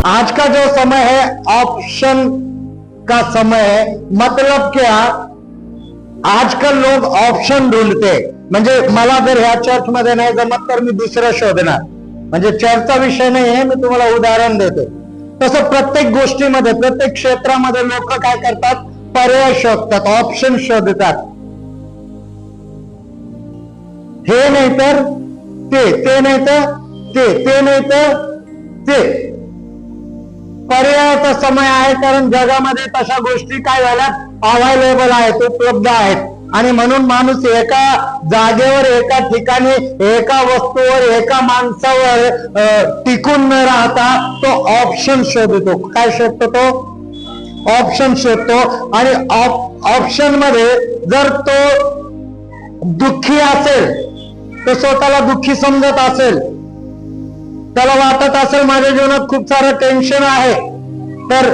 आज का जो समय है ऑप्शन का समय है। मतलब क्या, आजकल लोग ऑप्शन ढूंढते, म्हणजे मला जर ह्या चर्च मध्ये नाही जमत तर मी दुसरं शोधणार। म्हणजे चर्चचा विषय नाही आहे, मी तुम्हाला उदाहरण देतो। तसं प्रत्येक गोष्टीमध्ये, प्रत्येक क्षेत्रामध्ये लोक काय करतात, पर्याय शोधतात, ऑप्शन शोधतात। हे नाही तर ते नाही तर ते नाही तर ते। पर्यायाचा समय आहे, कारण जगामध्ये तशा गोष्टी काय झाल्यात, अवेलेबल आहेत, उपलब्ध आहेत। आणि म्हणून माणूस एका जागेवर, एका ठिकाणी, एका वस्तूवर, एका माणसावर टिकून न राहता तो ऑप्शन शोधतो। काय शोधतो तो? ऑप्शन शोधतो। आणि ऑप्शन मध्ये जर तो दुःखी असेल, तो स्वतःला दुःखी समजत असेल, त्याला वाटत असेल माझ्या जीवनात खूप सारं टेन्शन आहे, तर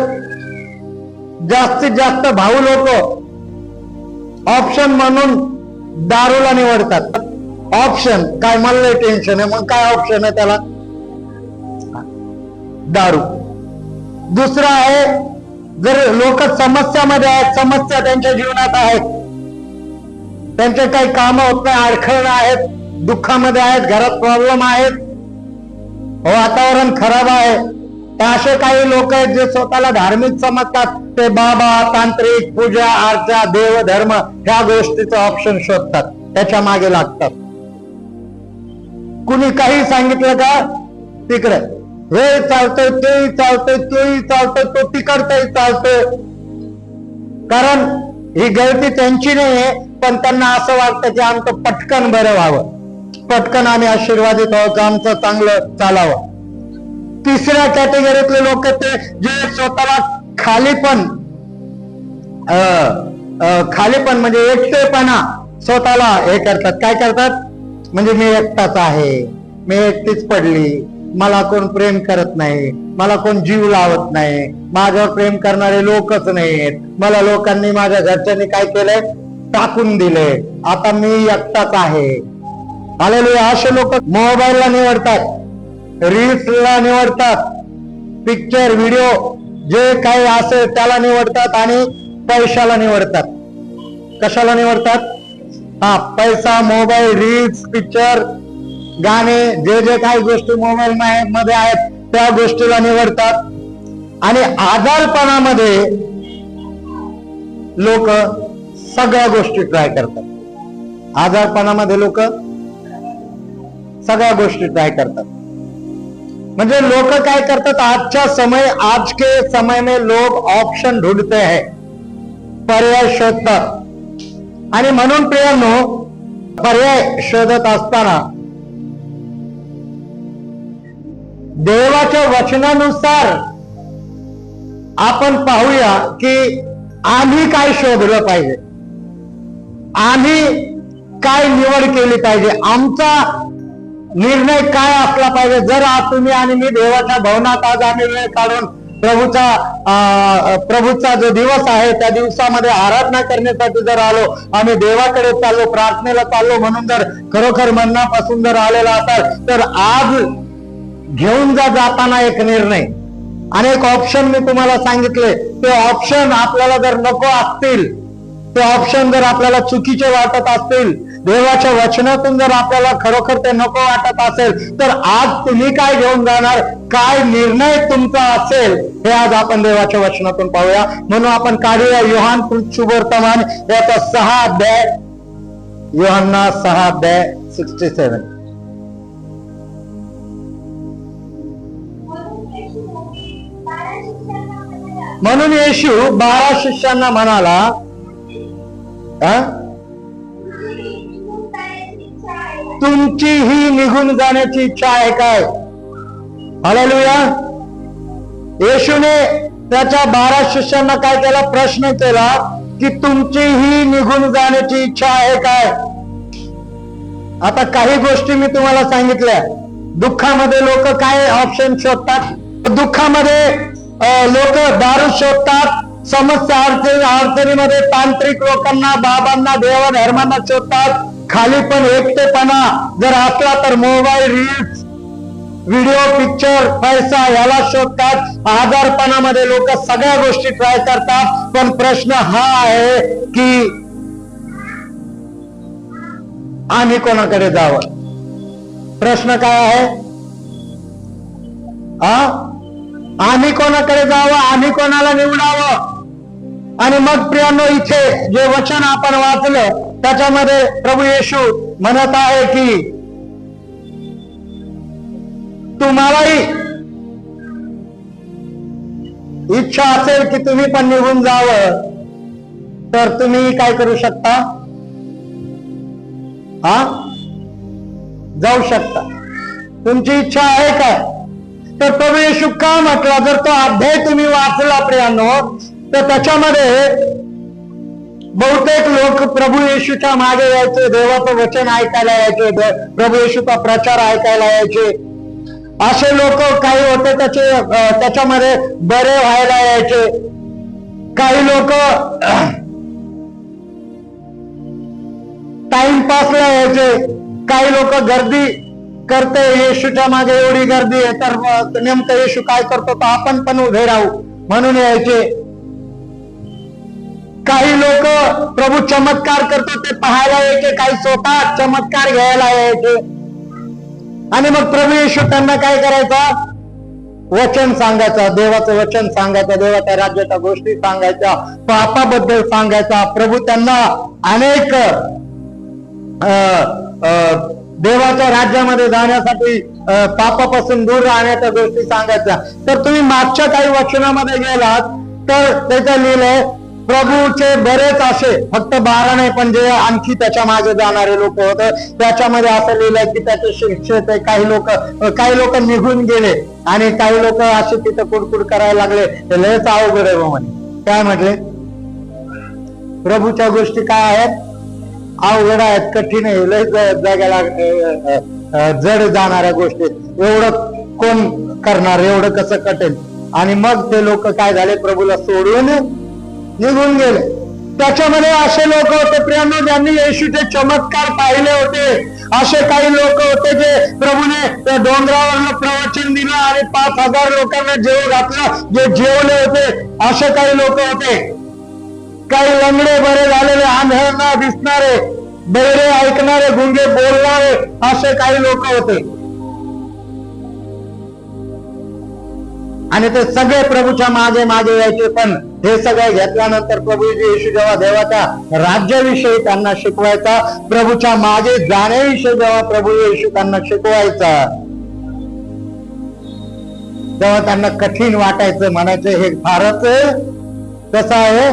जास्तीत जास्त भाऊ लोक ऑप्शन म्हणून दारूला निवडतात। ऑप्शन काय, मला टेन्शन आहे, मग काय ऑप्शन आहे त्याला? दारू। दुसरा आहे, जर लोक समस्यामध्ये आहेत, समस्या त्यांच्या जीवनात आहेत, त्यांचे काही काम होत नाही, अडखळणं आहेत, दुःखामध्ये आहेत, घरात प्रॉब्लेम आहेत, वातावरण खराब आहे, तर असे काही लोक आहेत जे स्वतःला धार्मिक समजतात, ते बाबा, तांत्रिक, पूजा अर्चा, देव धर्म ह्या गोष्टीचं ऑप्शन शोधतात, त्याच्या मागे लागतात। कुणी काही सांगितलं का, तिकडे हे चालतंय, तेही चालतंय, तोही चालतंय, तो तिकडतही चालतोय। कारण ही गळती त्यांची नाहीये, पण त्यांना असं वाटतं की आमचं पटकन बरं व्हावं, पटकन आम्ही आशीर्वादित आहोत, आमचं चांगलं चालावं। तिसऱ्या कॅटेगरीतले लोक ते जे स्वतःला खालीपण म्हणजे एकटेपणा स्वतःला हे करतात। काय करतात? म्हणजे मी एकटाच आहे, मी एकटीच पडली, मला कोण प्रेम करत नाही, मला कोण जीव लावत नाही, माझ्यावर प्रेम करणारे लोकच नाहीत, मला लोकांनी, माझ्या घरच्यांनी काय केलंय, टाकून दिले, आता मी एकटाच आहे। हालेलुया। असे लोक मोबाईलला निवडतात, रील्सला निवडतात, पिक्चर, व्हिडिओ जे काही असेल त्याला निवडतात, आणि पैशाला निवडतात। कशाला निवडतात? पैसा, मोबाईल, रील्स, पिक्चर, गाणे, जे जे काही गोष्टी मोबाईल मध्ये आहेत त्या गोष्टीला निवडतात। आणि आजारपणामध्ये लोक सगळ्या गोष्टी ट्राय करतात। आजारपणामध्ये लोक सगळ्या गोष्टी ट्राय करतात। म्हणजे लोक काय करतात, आज के समय में लोग ऑप्शन ढूंढते हैं, पर्याय शोधतात। आणि म्हणून प्रियांनो, पर्याय शोधत असताना देवाच्या वचनानुसार आपण पाहूया की आम्ही काय शोधलं पाहिजे, आम्ही काय निवड केली पाहिजे, आमचा निर्णय काय असला पाहिजे। जर आज तुम्ही आणि मी देवाच्या भवनात आज आम्ही वेळ काढून प्रभूचा जो दिवस आहे त्या दिवसामध्ये आराधना करण्यासाठी जर आलो, आम्ही देवाकडे चाललो, प्रार्थनेला चाललो म्हणून जर खरोखर मनापासून जर आलेला असाल, तर आज घेऊन जाताना एक निर्णय, अनेक ऑप्शन मी तुम्हाला सांगितले, ते ऑप्शन आपल्याला जर नको असतील, ते ऑप्शन जर आपल्याला चुकीचे वाटत असतील, देवाच्या वचनातून जर आपल्याला खरोखर ते नको वाटत असेल, तर आज तुम्ही काय घेऊन जाणार, काय निर्णय तुमचा असेल, हे आज आपण देवाच्या वचनातून पाहूया। म्हणून आपण काढूया योहान शुभवर्तमान याचा 6 अध्याय, योहान्ना 6 अध्याय 67। म्हणून येशू 12 शिष्यांना म्हणाला, तुमची ही निघून जाण्याची इच्छा आहे काय? हालेलुया। येशूने त्याच्या 12 शिष्यांना काय केला, प्रश्न केला की तुमची ही निघून जाण्याची इच्छा आहे काय? आता काही गोष्टी मी तुम्हाला सांगितल्या। दुःखामध्ये लोक काय ऑप्शन शोधतात? दुःखामध्ये लोक दारू शोधतात, समस्या अडचणीमध्ये तांत्रिक लोकांना, बाबांना, देव धर्मांना शोधतात। खाली पण एकटेपणा जर असला तर मोबाईल, रील्स, व्हिडिओ, पिक्चर, पैसा याला शोधतात. आजारपणामध्ये लोक सगळ्या गोष्टी ट्राय करतात. पण प्रश्न हा आहे की आम्ही कोणाकडे जावं? प्रश्न काय आहे? आम्ही कोणाकडे जावं? आम्ही कोणाला निवडावं? आणि मग प्रियांनो, इथे जे वचन आपण वाचलं त्याच्यामध्ये प्रभू येशू म्हणत आहे की तुम्हालाही इच्छा असेल की तुम्ही पण निघून जावं, तर तुम्ही काय करू शकता? जाऊ शकता. तुमची इच्छा आहे काय? तर प्रभू येशू का म्हटला? जर तो अध्याय तुम्ही वाचला प्रियांनो, तर त्याच्यामध्ये बहुतेक लोक प्रभू येशूच्या मागे यायचे, देवाचं वचन ऐकायला यायचे, प्रभू येशूचा प्रचार ऐकायला यायचे. असे लोक काही होते त्याच्यामध्ये बरे व्हायला यायचे. काही लोक टाइमपासला यायचे. काही लोक गर्दी करते, येशूच्या मागे एवढी गर्दी आहे तर नेमकं येशू काय करतो तर आपण पण उभे राहू म्हणून यायचे. काही लोक प्रभू चमत्कार करतो ते पाहायला यायचे. काही स्वतः चमत्कार घ्यायला यायचे. आणि मग प्रभू येशू त्यांना काय करायचा? वचन सांगायचं, देवाचं वचन सांगायचं, देवाच्या राज्याच्या गोष्टी सांगायच्या, पापाबद्दल सांगायचा. प्रभू त्यांना अनेक देवाच्या राज्यामध्ये जाण्यासाठी पापापासून दूर राहण्याच्या गोष्टी सांगायच्या. तर तुम्ही मागच्या काही वचनामध्ये गेलात तर त्याचं लिहिलंय प्रभूचे बरेच असे, फक्त 12 नाही पण जे आणखी त्याच्या मागे जाणारे लोक होते त्याच्यामध्ये असं लिहिलंय की त्याचे शिक्षक काही लोक निघून गेले आणि काही लोक असे तिथं कुडकुड करायला लागले. लयच अवघड आहे म्हणे. काय म्हटले? प्रभूच्या गोष्टी काय आहेत? अवघड आहेत, कठीण आहे, लय जगाला जड जाणाऱ्या गोष्टी. एवढं कोण करणार? एवढं कसं कठीण? आणि मग ते लोक काय झाले? प्रभूला सोडून निघून गेले. त्याच्यामध्ये असे लोक होते प्रियांनो ज्यांनी येशूचे चमत्कार पाहिले होते. असे काही लोक होते जे प्रभूने त्या डोंगरावर प्रवचन दिलं आणि 5,000 लोकांना जेव घातलं, जे जेवले होते. असे काही लोक होते. काही लंगडे बरे झालेले, आंधळ न दिसणारे, बहिरे ऐकणारे, गुंगे बोलणारे, असे काही लोक होते. आणि ते सगळे प्रभूच्या मागे मागे यायचे. पण हे सगळं घेतल्यानंतर प्रभू येशू जेव्हा देवाच्या राज्याविषयी त्यांना शिकवायचा, प्रभूच्या मागे जाण्याविषयी जेव्हा प्रभू येशू त्यांना शिकवायचा, तेव्हा त्यांना कठीण वाटायचं. म्हणायचं हे फारच कसं आहे,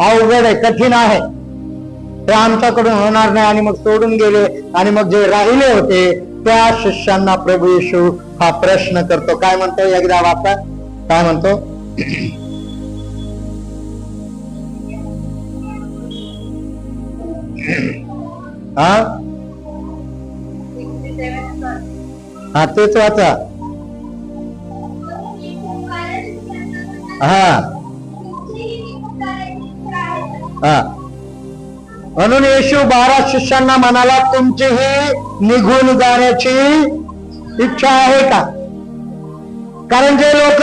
अवघड आहे, कठीण आहे, ते आमच्याकडून होणार नाही. आणि मग सोडून गेले. आणि मग जे राहिले होते त्या शिष्यांना प्रभू येशू हा प्रश्न करतो. काय म्हणतो? एकदा वाचा. काय म्हणतो? हा तेच वाचा. म्हणून येशू 12 शिष्यांना म्हणाला, तुमचीही निघून जाण्याची इच्छा आहे का? कारण जे लोक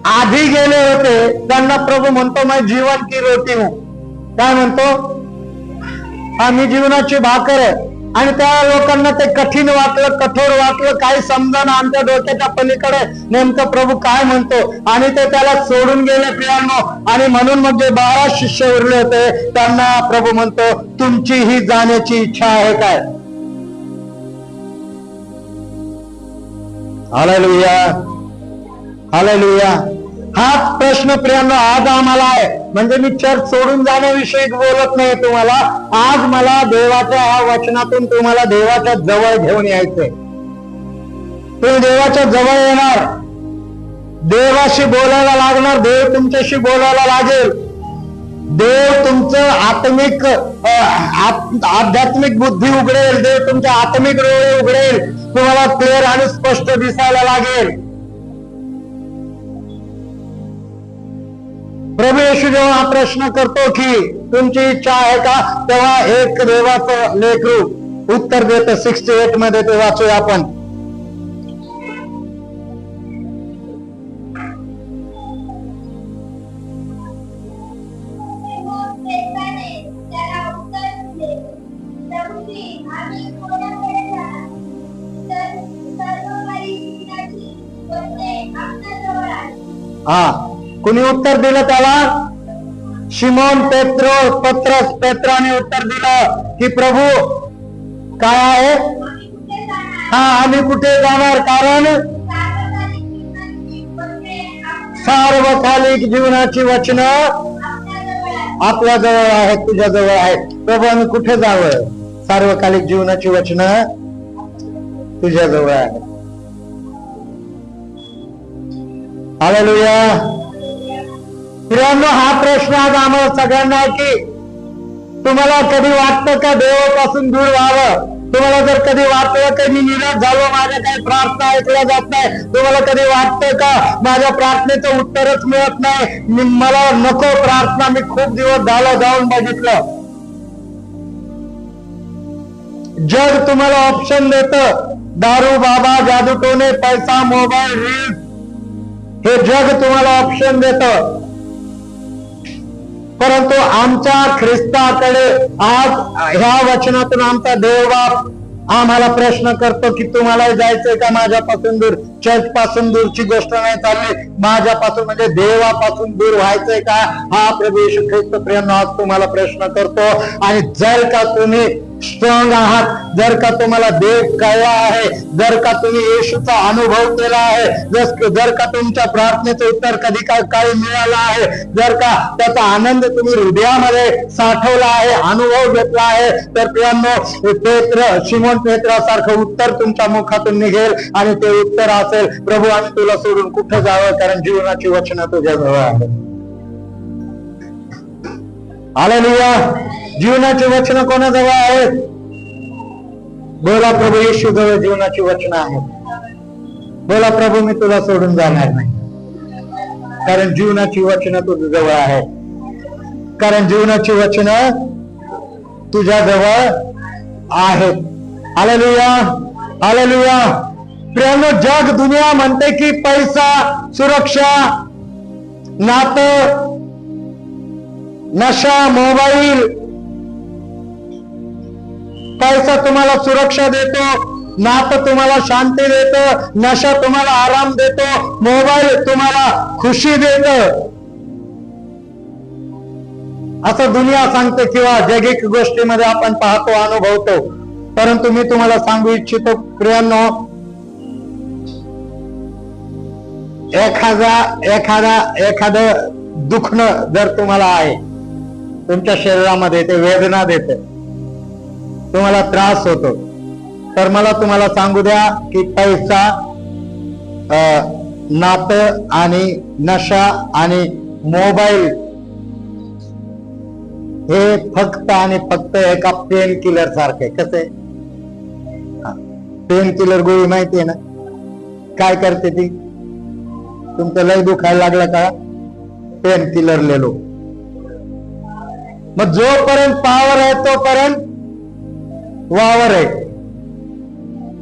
आधी गेले होते त्यांना प्रभू म्हणतो मैं जीवन की रोटी हूं. काय म्हणतो? आम्ही जीवनाची भाकर आहे. आणि त्या लोकांना ते कठीण वाटलं, कठोर वाटलं, काही समजाना आमच्या डोक्याच्या पलीकडे नेमकं प्रभू काय म्हणतो. आणि ते त्याला सोडून गेले प्रियांनो. आणि म्हणून मग जे 12 शिष्य उरले होते त्यांना प्रभू म्हणतो, तुमची ही जाण्याची इच्छा आहे काय? Hallelujah, hallelujah. हाच प्रश्न प्रियांनो आज आम्हाला आहे. म्हणजे मी चर्च सोडून जाण्याविषयी बोलत नाही तुम्हाला. आज मला देवाच्या ह्या वचनातून तुम्हाला देवाच्या जवळ घेऊन यायचंय. तुम्ही देवाच्या जवळ येणार, देवाशी बोलायला लागणार, देव तुमच्याशी बोलायला लागेल. देव तुमचं आध्यात्मिक बुद्धी उघडेल, देव तुमच्या आत्मिक डोळे उघडेल, तुम्हाला क्लिअर आणि स्पष्ट दिसायला लागेल. प्रभू येशू जेव्हा हा प्रश्न करतो की तुमची इच्छा आहे का, तेव्हा एक देवाचं लेकरू उत्तर देतं. 68 मध्ये ते वाचूया आपण. हा, कुणी उत्तर दिलं त्याला? शिमोन पेत्राने उत्तर दिलं की प्रभू काय आहे? हा, आम्ही कुठे जाणार? कारण सार्वकालिक जीवनाची वचनं आपल्या जवळ आहेत, तुझ्या जवळ आहेत. प्रभू आम्ही कुठे जावं? सार्वकालिक जीवनाची वचनं तुझ्या जवळ आहेत. हालेलुया. प्रियांनो, हा प्रश्न आज आम्हाला सगळ्यांना आहे की तुम्हाला कधी वाटतं का देवापासून दूर व्हावं? तुम्हाला जर कधी वाटलं की मी निराश झालो, माझ्या काही प्रार्थना ऐकल्या जात नाही, तुम्हाला कधी वाटतं का माझ्या प्रार्थनेचं उत्तरच मिळत नाही, मला नको प्रार्थना, मी खूप दिवस झालं जाऊन बघितलं. जग तुम्हाला ऑप्शन देतं, दारू, बाबा, जादूटोणे, पैसा, मोबाईल, रील्स, हे जग तुम्हाला ऑप्शन देतं. परंतु आमच्या ख्रिस्ताकडे आज ह्या वचनातून आमचा देवबाप आम्हाला प्रश्न करतो की तुम्हाला जायचंय का माझ्यापासून दूर? चर्च पासून दूरची गोष्ट नाही चालली, माझ्यापासून म्हणजे देवापासून दूर व्हायचंय का? हा प्रभू येशू ख्रिस्त प्रियांनो आज तुम्हाला प्रश्न करतो. आणि जर का तुम्ही स्ट्रॉंग आहात, जर का तुम्हाला देव कळला आहे, जर का तुम्ही येशूचा अनुभव केला आहे, जर का तुमच्या प्रार्थनेचं उत्तर कधी काही मिळालं आहे, जर का त्याचा आनंद तुम्ही हृदयामध्ये साठवला आहे, अनुभव घेतला आहे, तर प्रियांनो शिमोन पेत्रासारखं उत्तर तुमच्या मुखातून निघेल. आणि ते उत्तर असेल, प्रभू आम्ही तुला सोडून कुठे जावं, कारण जीवनाची वचनं तुझ्या जवळ आहेत. हालेलुया. जीवनाची वचनं कोणाजवळ आहेत? बोला, प्रभू येशू जवळ जीवनाची वचनं आहेत. बोला, प्रभू मी तुला सोडून जाणार नाही, कारण जीवनाची वचनं तुझ्या जवळ आहेत. कारण जीवनाची वचनं तुझ्या जवळ आहेत. Hallelujah, hallelujah. प्रियांनो, जग दुनिया म्हणते की पैसा, सुरक्षा, नातं, नशा, मोबाईल. पैसा तुम्हाला सुरक्षा देतो, नातं तुम्हाला शांती देतं, नशा तुम्हाला आराम देतो, मोबाईल तुम्हाला खुशी देत, असं दुनिया सांगते किंवा जैविक गोष्टीमध्ये आपण पाहतो, अनुभवतो. परंतु मी तुम्हाला सांगू इच्छितो प्रियांनो, एखादं दुखणं जर तुम्हाला आहे तुमच्या शरीरामध्ये, ते वेदना देते, तुम्हाला त्रास होतो, तर मला तुम्हाला सांगू द्या की पैसा, नातं आणि नशा आणि मोबाईल हे फक्त आणि फक्त एका पेन किलर सारखे. कसे? पेन किलर गोळी माहितीये ना काय करते ती? तुमचं लय दुखायला लागलं का, पेन किलर लेलो. मग जोपर्यंत पावर आहे तोपर्यंत वावर आहे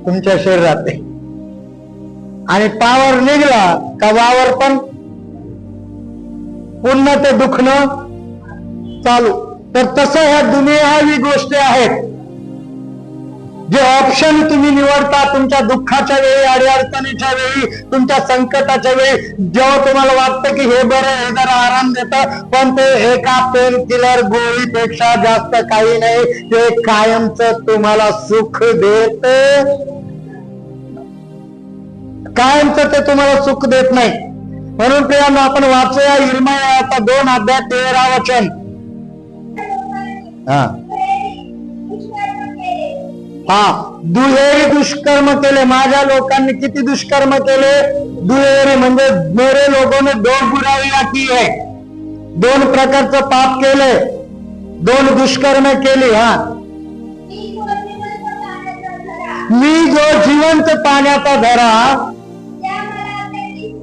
तुमच्या शरीरात, आणि पावर निघला का वावर पण पुन्हा ते दुखणं चालू. तर तसं ह्या दुनियावी गोष्टी आहेत, जे ऑप्शन तुम्ही निवडता तुमच्या दुःखाच्या वेळी, अडचणीच्या वेळी, तुमच्या संकटाच्या वेळी, जेव्हा तुम्हाला वाटतं की हे बरं, हे जरा आराम देतं, पण ते एका पेन किलर गोळीपेक्षा जास्त काही नाही. ते कायमचं तुम्हाला सुख देत, कायमचं ते तुम्हाला सुख देत नाही. म्हणून प्रियांनो, आपण वाचूया इर्मियाचा 2:13 वचन. दुहेरी दुष्कर्म केले. माझ्या लोकांनी किती दुष्कर्म केले? दुहेरी, म्हणजे मेरे लोगों ने दो बुराइयां की है, दोन प्रकारचं पाप केले, दोन दुष्कर्म केली. मी जो जिवंत पाण्याचा झरा,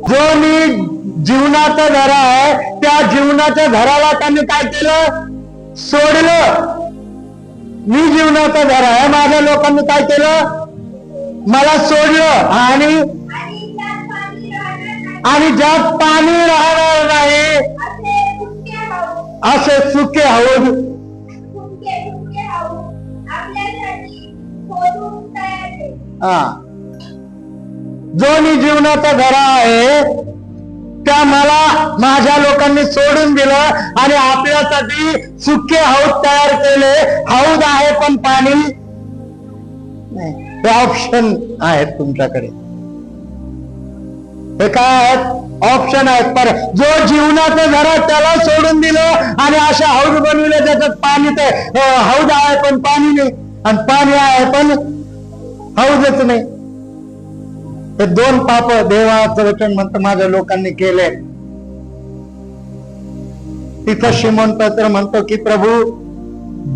जो मी जीवनाचा झरा आहे, त्या जीवनाच्या झराला त्यांनी काय केलं? सोडलं. मी जीवनाचा झरा आहे, माझ्या लोकांनी काय केलं? मला सोडलं. आणि ज्यात पाणी राहणार नाही असे सुके हौद जो मी जीवनाचा झरा आहे, त्या मला माझ्या लोकांनी सोडून दिलं आणि आपल्यासाठी सुके हौद तयार केले. हौद आहे पण पाणी नाही. हे ऑप्शन आहेत तुमच्याकडे. हे काय आहेत? ऑप्शन आहेत. पर जो जीवनाचं घरात त्याला सोडून दिलं आणि अशा हौद बनविले ज्याच्यात पाणी, ते हौद आहे पण पाणी नाही, आणि पाणी आहे पण हौदच नाही. हे दोन पाप देवाचं वचन म्हणतं माझ्या लोकांनी केले. तिथं शिमोन पेत्र म्हणतो की प्रभू,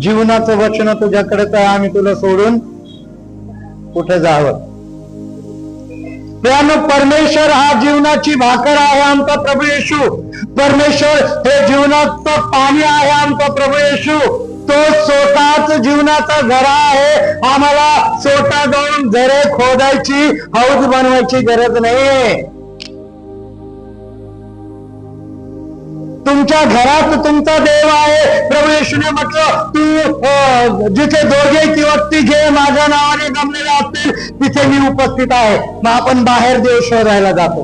जीवनाचं वचन तुझ्याकडेच आहे, आम्ही तुला सोडून कुठे जावं. त्यानं परमेश्वर हा जीवनाची भाकर आहे आमचा प्रभू येशू. परमेश्वर हे जीवनाचं पाणी आहे आमचा प्रभू येशू. तो स्वतःच जीवनाचा झरा आहे. आम्हाला स्वतः जाऊन झरे खोदायची, हौद बनवायची गरज नाही. तुमच्या घरात तुमचा देव आहे. प्रभू येशूने म्हटलं, तू जिथे दोघे किंवा तिघे माझ्या नावाने जमलेले असतील तिथे मी उपस्थित आहे. मग आपण बाहेर देव शोधायला जातो.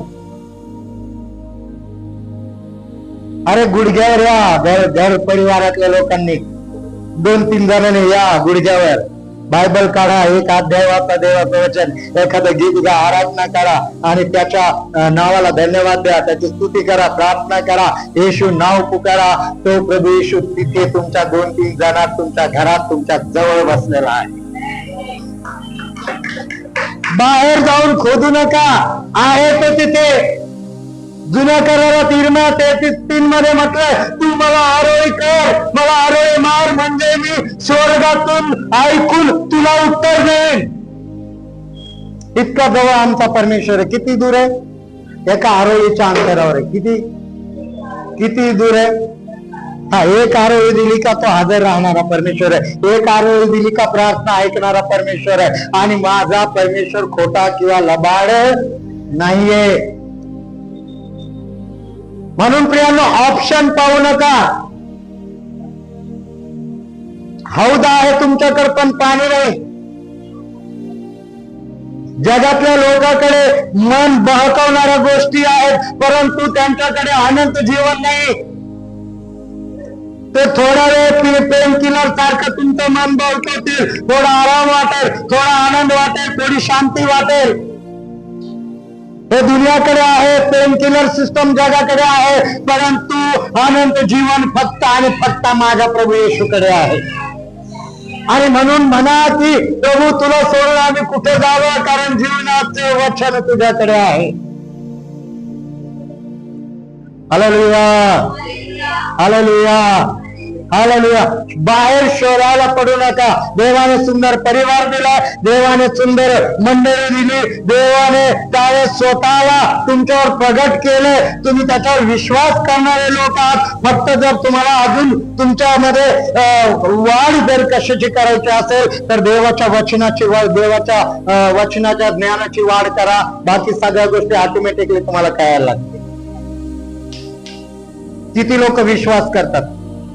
अरे गुडघ्यावर या, घर परिवारातल्या लोकांनी 2-3 जणांनी या गुडघ्यावर, बायबल काढा, एक अध्याय वाचा देवाचं वचन, एखादं गीत गा, आराधना करा आणि त्याच्या नावाला धन्यवाद द्या, त्याची स्तुती करा, प्रार्थना करा, येशू नाव पुकारा. तो प्रभू येशू तिथे तुमच्या 2-3 जणात तुमच्या घरात तुमच्या जवळ बसलेला आहे. बाहेर जाऊन खोदू नका, आहे तो तिथे. जुन्या करारात इर्म्या 33:3 मध्ये म्हटलंय, तू मला आरोळी कर, मला आरोळी मार, म्हणजे मी स्वर्गातून ऐकून तुला उत्तर देईन. इतका जवळ आमचा परमेश्वर आहे. किती दूर आहे? एका आरोळीच्या अंतरावर आहे. किती दूर आहे? हा, एक आरोळी दिली का तो हजर राहणारा परमेश्वर आहे. एक आरोळी दिली का प्रार्थना ऐकणारा परमेश्वर आहे. आणि माझा परमेश्वर खोटा किंवा लबाड नाहीये. म्हणून प्रियांनो, ऑप्शन पाहू नका. हौद आहे तुमच्याकडे पण पाणी नाही. जगातल्या लोकांकडे मन बहकवणाऱ्या गोष्टी आहेत, परंतु त्यांच्याकडे अनंत जीवन नाही. ते थोडा वेळ पेन किलर सारखं तुमचं मन बहकवतील. थोडा आराम वाटेल, थोडा आनंद वाटेल, थोडी शांती वाटेल. हे दुनियाकडे आहे, पेन किलर सिस्टम जगाकडे आहे, परंतु अनंत जीवन फक्त आणि फक्त माझ्या प्रभू येशूकडे आहे. आणि म्हणून म्हणा की प्रभू, तुला सोडून आम्ही कुठे जावं, कारण जीवनाचे वचन तुझ्याकडे आहे. Hallelujah, hallelujah, hallelujah. बाहेर शोधायला पडू नका. देवाने सुंदर परिवार दिला, देवाने सुंदर मंडळी दिली, देवाने त्यावेळेस स्वतःला तुमच्यावर प्रगट केले. तुम्ही त्याच्यावर विश्वास करणारे लोक आहात. फक्त जर तुम्हाला अजून तुमच्यामध्ये वाढ जर कशाची करायची असेल तर देवाच्या वचनाची वाढ, देवाच्या वचनाच्या ज्ञानाची वाढ करा. बाकी सगळ्या गोष्टी ऑटोमॅटिकली तुम्हाला कळायला लागतील. किती लोक विश्वास करतात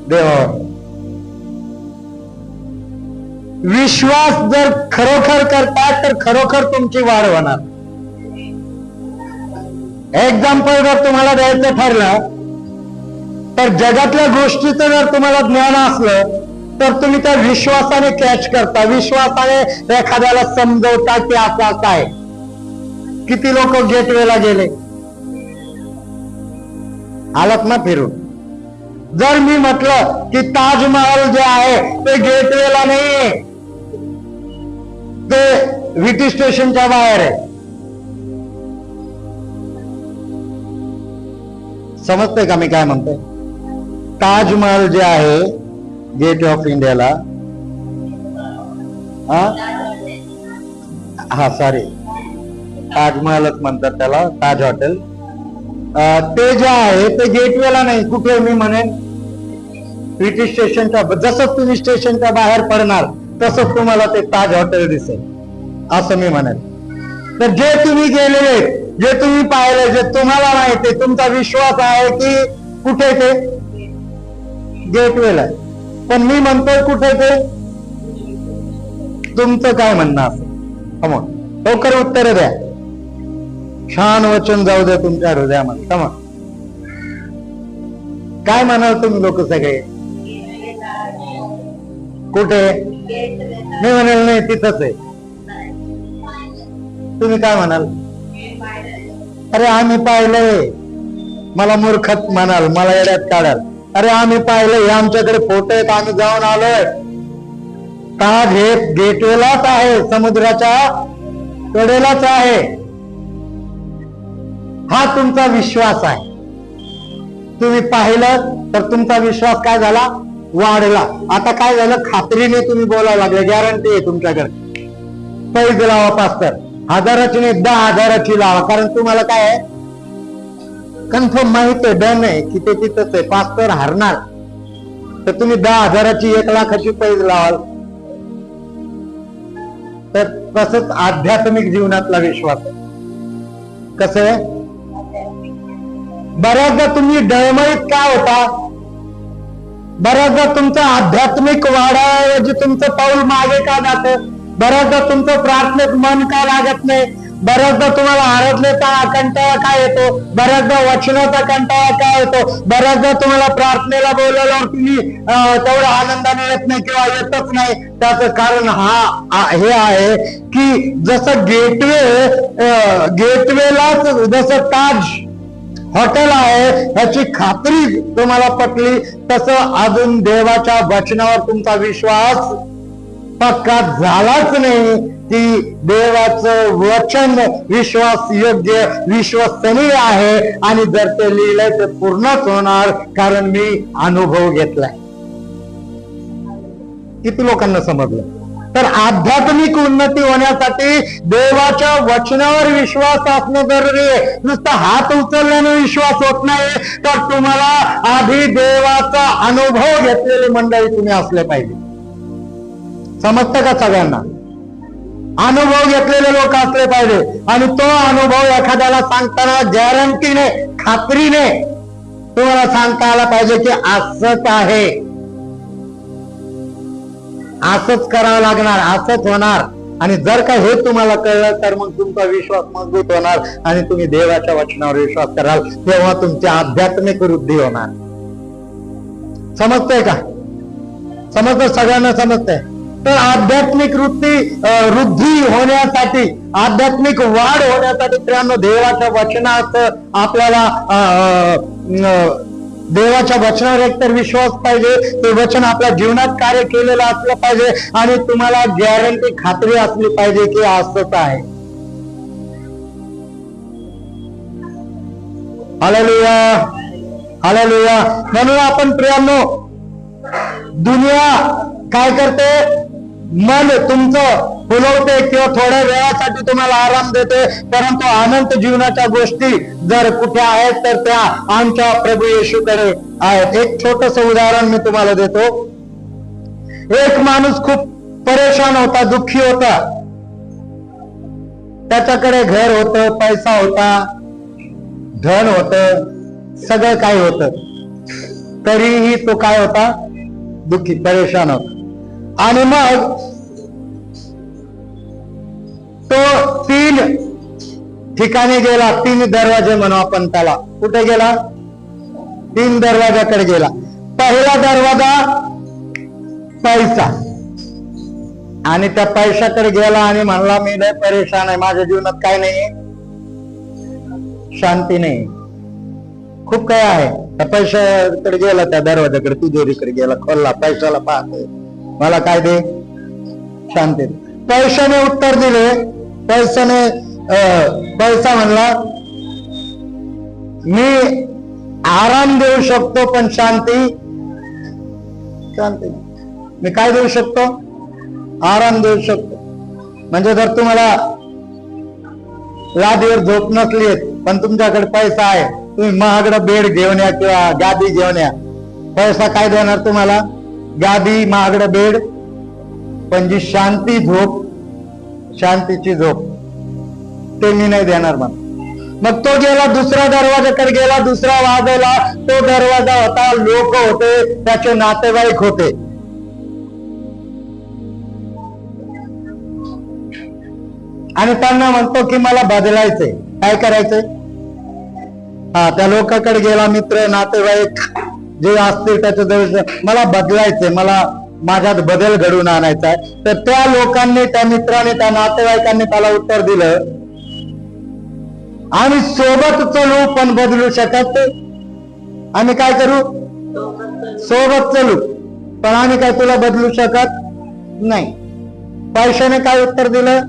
देवावर? विश्वास जर खरोखर करतात तर खरोखर तुमची वाढ होणार. एक्झाम्पल जर तुम्हाला द्यायचं ठरलं तर जगातल्या गोष्टीचं जर तुम्हाला ज्ञान असलं तर तुम्ही त्या विश्वासाने कॅच करता, विश्वासाने एखाद्याला समजवता की असं आहे. किती लोक गेटवेला गेले, आलात ना फिरून. जर मी म्हटलं की ताजमहल जे आहे ते गेटवेला नाही, ते विटी स्टेशनच्या बाहेर आहे, समजतंय का मी काय म्हणतोय? ताजमहल जे आहे गेट ऑफ इंडियाला, हा सॉरी, ताजमहलच म्हणतात त्याला, ताज हॉटेल, ते जे आहे ते गेटवेला नाही. कुठे? मी म्हणेन विटी स्टेशनच्या, जसं तुम्ही स्टेशनच्या बाहेर पडणार तसंच तुम्हाला ते ताज हॉटेल दिसेल, असं मी म्हणेन. तर जे तुम्ही गेलेले, जे तुम्ही पाहिले, जे तुम्हाला माहिती, तुमचा विश्वास आहे की कुठे ते गेटवेला आहे. पण मी म्हणतोय कुठे ते? तुमचं काय म्हणणं असं? लवकर उत्तर द्या. छान वचन जाऊ द्या तुमच्या हृदयामध्ये. काय म्हणाल तुम्ही लोक सगळे? कुठे? मी म्हणाल नाही, तिथंच आहे. तुम्ही काय म्हणाल? अरे आम्ही पाहिलंय. मला मूर्खत म्हणाल, मला येड्यात काढाल. अरे आम्ही पाहिलंय, हे आमच्याकडे फोटो आहेत, आम्ही जाऊन आलोय. ताज हे गेटवेलाच आहे, समुद्राच्या कडेलाच आहे. हा तुमचा विश्वास आहे. तुम्ही पाहिलं तर तुमचा विश्वास काय झाला? वाढला. आता काय झालं? खात्रीने तुम्ही बोलायला लागले. गॅरंटी आहे तुमच्याकडे. पैसे लावा पास्तर, 1000ची नाही 10,000ची लावा. कारण तुम्हाला काय आहे? कन्फर्म माहित आहे, डन आहे की ते तिथंच आहे, पास्तर हारणार. तर तुम्ही 10,000ची 1,00,000ची पैसे लावाल. तर तसंच आध्यात्मिक जीवनातला विश्वास आहे. कसं आहे? बऱ्याचदा तुम्ही डळमळीत का होता? बऱ्याचदा तुमचं आध्यात्मिक वाढाऐवजी तुमचं पाऊल मागे का जातं? बऱ्याचदा तुमचं प्रार्थनेत मन का लागत नाही? बऱ्याचदा तुम्हाला आराधनेचा कंटाळा काय येतो? बऱ्याचदा वचनाचा कंटाळा काय येतो? बऱ्याचदा तुम्हाला प्रार्थनेला बोलवल्यावर तुम्ही तेवढ्या आनंदाने येत नाही किंवा येतच नाही. त्याचं कारण हे आहे की जसं गेटवेलाच जसं ताज हॉटेल आहे याची खात्री तुम्हाला पटली, तसं अजून देवाच्या वचनावर तुमचा विश्वास पक्का झालाच नाही की देवाचं वचन विश्वास योग्य विश्वसनीय आहे आणि जर ते लिहिलंय ते पूर्णच होणार, कारण मी अनुभव घेतलाय. किती लोकांना समजलं? तर आध्यात्मिक उन्नती होण्यासाठी देवाच्या वचनावर विश्वास असणं जरुरी आहे. नुसतं हात उचलल्याने विश्वास होत नाही, तर तुम्हाला आधी देवाचा अनुभव घेतलेली मंडळी तुम्ही असले पाहिजे. समजतं का सगळ्यांना? अनुभव घेतलेले लोक असले पाहिजे. आणि तो अनुभव एखाद्याला सांगताना गॅरंटीने, खात्रीने तुम्हाला सांगता आला पाहिजे की असंच आहे, असंच करावं लागणार, असंच होणार. आणि जर का हे तुम्हाला कळलं तर मग तुमचा विश्वास मजबूत होणार आणि तुम्ही देवाच्या वचनावर विश्वास कराल, तेव्हा तुमची आध्यात्मिक वृद्धी होणार. समजतंय का? समजतं? सगळ्यांना समजतंय? तर आध्यात्मिक वृद्धी होण्यासाठी, आध्यात्मिक वाढ होण्यासाठी प्रियांनो, देवाच्या वचनात आपल्याला देवाच्या वचनावर एकतर विश्वास पाहिजे, ते वचन आपल्या जीवनात कार्य केलेलं असलं पाहिजे आणि तुम्हाला गॅरंटी, खात्री असली पाहिजे की असंच आहे. Hallelujah, hallelujah. म्हणून आपण प्रियांनो, दुनिया काय करते? मन तुमचं फुलवते किंवा थोड्या वेळासाठी तुम्हाला आराम देते, परंतु अनंत जीवनाच्या गोष्टी जर कुठे आहेत तर त्या आमच्या प्रभू येशूकडे आहेत. एक छोटस उदाहरण मी तुम्हाला देतो. एक माणूस खूप परेशान होता, दुःखी होता. त्याच्याकडे घर होतं, पैसा होता, धन होतं, सगळं काही होतं, तरीही तो काय होता? दुःखी, परेशान होता. आणि मग तो 3 ठिकाणी गेला, 3 दरवाजे म्हणू आपण त्याला. कुठे गेला? 3 दरवाजाकडे गेला. पहिला दरवाजा पैसा, आणि त्या पैशाकडे गेला आणि म्हणला मी लय परेशान आहे, माझ्या जीवनात काय नाही, शांती नाही, खूप काय आहे. त्या पैशाकडे गेला, त्या दरवाजाकडे, तिजोरीकडे गेला, खोलला, पैशाला पाहतोय, मला काय दे? शांती. पैशाने उत्तर दिले. पैसा म्हणला मी आराम देऊ शकतो पण शांती मी काय देऊ शकतो? आराम देऊ शकतो. म्हणजे जर तुम्हाला लादीवर झोप नसली पण तुमच्याकडे पैसा आहे, तुम्ही महागडं बेड घेऊन या किंवा गादी घेऊन या, पैसा काय देणार तुम्हाला? गादी, महागडं बेड. पण जी शांती झोप, शांतीची झोप, ते मी नाही देणार. मग तो गेला, दुसऱ्या दरवाजाकडे गेला, दुसरा वाजवला. तो दरवाजा होता, लोक होते, त्याचे नातेवाईक होते. आणि त्यांना म्हणतो की मला बदलायचंय. काय करायचंय? त्या लोकांकडे गेला, मित्र, नातेवाईक, जे असतील त्याच्या मला बदलायचंय, मला माझ्यात बदल घडवून आणायचा आहे, तर त्या लोकांनी, त्या मित्रांनी, त्या नातेवाईकांनी त्याला उत्तर दिलं, आम्ही सोबत चलू पण बदलू शकत, आम्ही काय करू, सोबत चलू पण आम्ही काय तुला बदलू शकत नाही. पैशाने काय उत्तर दिलं,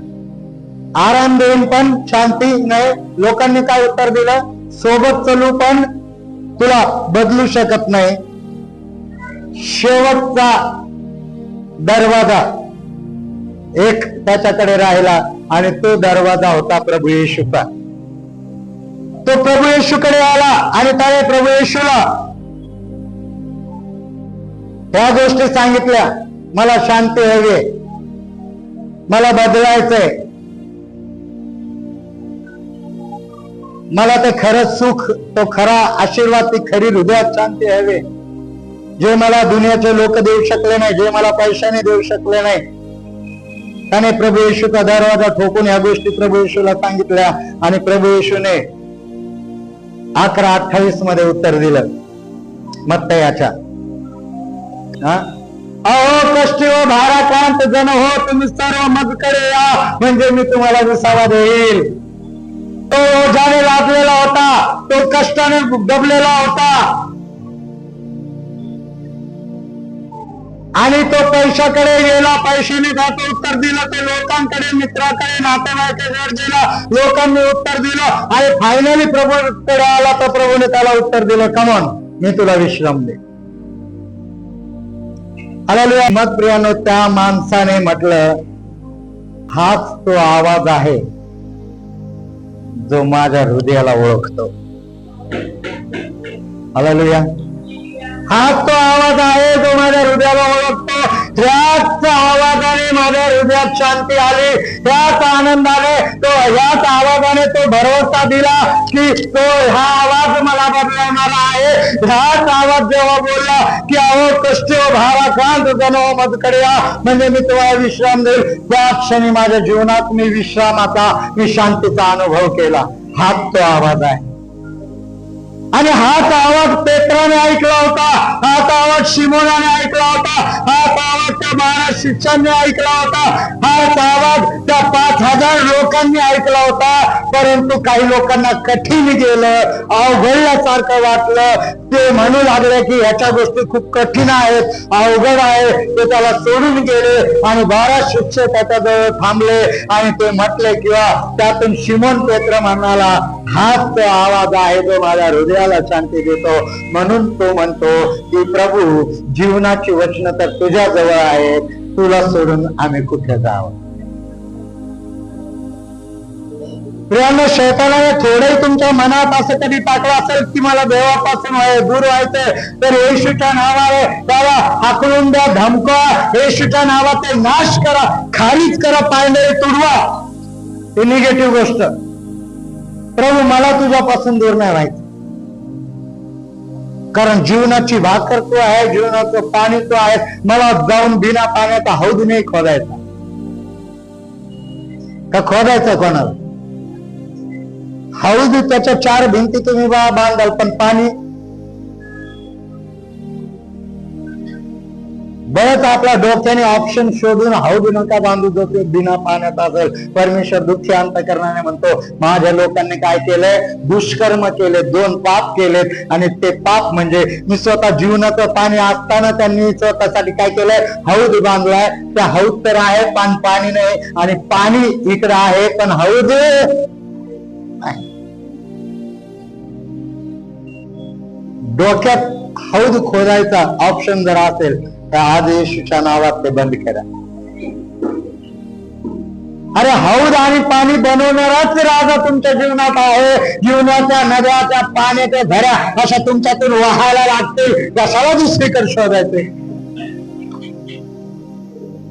आराम देऊन पण शांती नाही. लोकांनी काय उत्तर दिलं, सोबत चलू पण तुला बदलू शकत नाही. शेवटचा दरवाजा एक त्याच्याकडे राहिला आणि तो दरवाजा होता प्रभू येशूचा. तो प्रभू येशूकडे आला आणि त्याने प्रभू येशूला ह्या गोष्टी सांगितल्या, मला शांती हवी, मला बदलायचंय, मला ते खरं सुख, तो खरा आशीर्वाद, ती खरी हृदयात शांती हवी, जे मला दुनियाचे लोक देऊ शकले नाही, जे मला पैशाने देऊ शकले नाही. त्याने प्रभू येशूचा दरवाजा ठोकून या गोष्टी प्रभू येशूला सांगितल्या आणि प्रभू येशूने 11:28 मध्ये उत्तर दिलं मत्तयाच्या, अहो कष्टी व भाराक्रांत जन हो, तुम्ही सर्व माझ्याकडे या, म्हणजे मी तुम्हाला विसावा देईल. तो ओझ्याने लादलेला होता, तो कष्टाने दबलेला होता आणि तो पैशाकडे गेला, पैशाने त्याचं उत्तर दिलं, तो लोकांकडे, मित्राकडे, नातेवाईकाकडे गेला, लोकांनी उत्तर दिलं आणि फायनली प्रभूकडे आला, तर प्रभूने त्याला उत्तर दिलं, कमॉन, मी तुला विश्राम दे. हालेलुया. मग प्रियानो, त्या माणसाने म्हटलं, हाच तो आवाज आहे जो माझ्या हृदयाला ओळखतो. हालेलुया. हाच तो आवाज आहे जो माझ्या हृदयाला ओळखतो. याच आवाजाने माझ्या हृदयात शांती आली, याच आनंदाने, तो याच आवाजाने तो भरोसा दिला की तो हा आवाज मला बदलवणारा आहे. हाच आवाज जेव्हा बोलला की अहो कष्टी व भाराक्रांत जन हो माझ्याकडे या, म्हणजे मी तुम्हाला विश्राम देईल, त्या क्षणी माझ्या जीवनात मी विश्रामाचा, मी शांतीचा अनुभव केला. हाच तो आवाज आहे. आणि हाच आवाज पेत्राने ऐकला होता, हाच आवाज शिमोनाने ऐकला होता, हाच आवाज त्या 12 शिष्यांनी ऐकला होता, हाच आवाज त्या 5,000 लोकांनी ऐकला होता. परंतु काही लोकांना कठीण गेलं, अवघडल्यासारखं वाटलं, ते म्हणू लागले की ह्याच्या गोष्टी खूप कठीण आहेत, अवघड आहे, ते त्याला सोडून गेले आणि 12 शिष्य त्याच्याजवळ थांबले आणि ते म्हटले, किंवा त्यातून शिमोन पेत्र म्हणाला, हाच तो आवाज आहे जो माझ्या हृदयाला शांती देतो. म्हणून तो म्हणतो की प्रभू, जीवनाची वचनं तर तुझ्या जवळ आहेत, तुला सोडून आम्ही कुठे जावं. प्रियांनो, शैतानाने थोडंही तुमच्या मनात असं कधी टाकलं असेल की मला देवापासून दूर व्हायचंय, तर येशूच्या नावाने त्याला हाकलून द्या, धमका, येशूच्या नावाचे नाश करा, खारीज करा, पायंडे तुडवा. ही निगेटिव्ह गोष्ट. प्रभू, मला तुझ्यापासून दूर नाही व्हायचं, कारण जीवनाची भाकर तो आहे, जीवनाचं पाणी तो आहे. मला जाऊन बिना पाण्याचा हौद नाही खोदायचा. का खोदायचा कोणाला? हौद त्याच्या 4 भिंती तुम्ही बांधाल, पण पाणी बरंच आपल्या डोक्याने ऑप्शन शोधून हौद नका बांधू जो ते बिना पाण्यात असेल. परमेश्वर दुःखी अंतकरणाने म्हणतो, माझ्या लोकांनी काय केलंय, दुष्कर्म केले, 2 पाप केलेत, आणि ते पाप म्हणजे मी स्वतः जीवनाचं पाणी असताना त्यांनी स्वतःसाठी काय केलंय, हौद बांधलाय. त्या हौद तर आहे पण पाणी नाही, आणि पाणी इकडे आहे पण हौद नाही. डोक्यात हौद खोदायचा ऑप्शन जर असेल तर आज येशूच्या नावात ते बंद करा. अरे हौद आणि पाणी बनवणाराच राजा तुमच्या जीवनात आहे. जीवनाच्या नद्या, त्या पाण्याच्या झऱ्या अशा तुमच्यातून वाहायला लागतील. कशाला दुसरीकडे शोधायचे?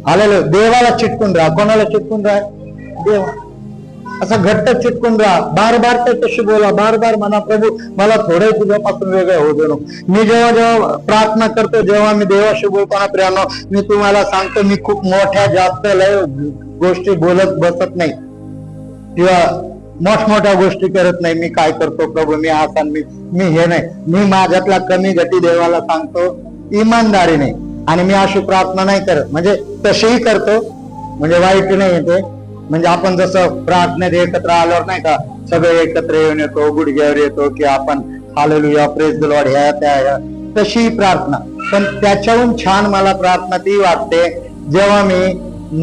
आलेलं देवाला चिटकून राहा. कोणाला चिटकून राहा? देवा. असं घट्ट चिटकून राहा. बार बार त्याच्याशी बोला, बार बार म्हणा, प्रभू मला थोडं तुझ्यापासून वेगळं होऊ दे नको. मी जेव्हा प्रार्थना करतो, जेव्हा मी देवाशी बोलताना प्रियानो, मी तुम्हाला सांगतो, मी खूप मोठ्या जास्त लय गोष्टी बोलत बसत नाही, किंवा मोठमोठ्या गोष्टी करत नाही. मी काय करतो प्रभू, मी असा मी हे नाही, मी माझ्यातला कमी गती देवाला सांगतो इमानदारीने. आणि मी अशी प्रार्थना नाही करत, म्हणजे तशीही करतो, म्हणजे वाईट नाही येते. म्हणजे आपण जसं प्रार्थनेत एकत्र आल्यावर नाही का सगळे एकत्र येऊन येतो, गुडघ्यावर येतो की आपण हालेलुया प्रेज द लॉर्ड ह्या त्या, तशी प्रार्थना. पण त्याच्याहून छान मला प्रार्थना ती वाटते जेव्हा मी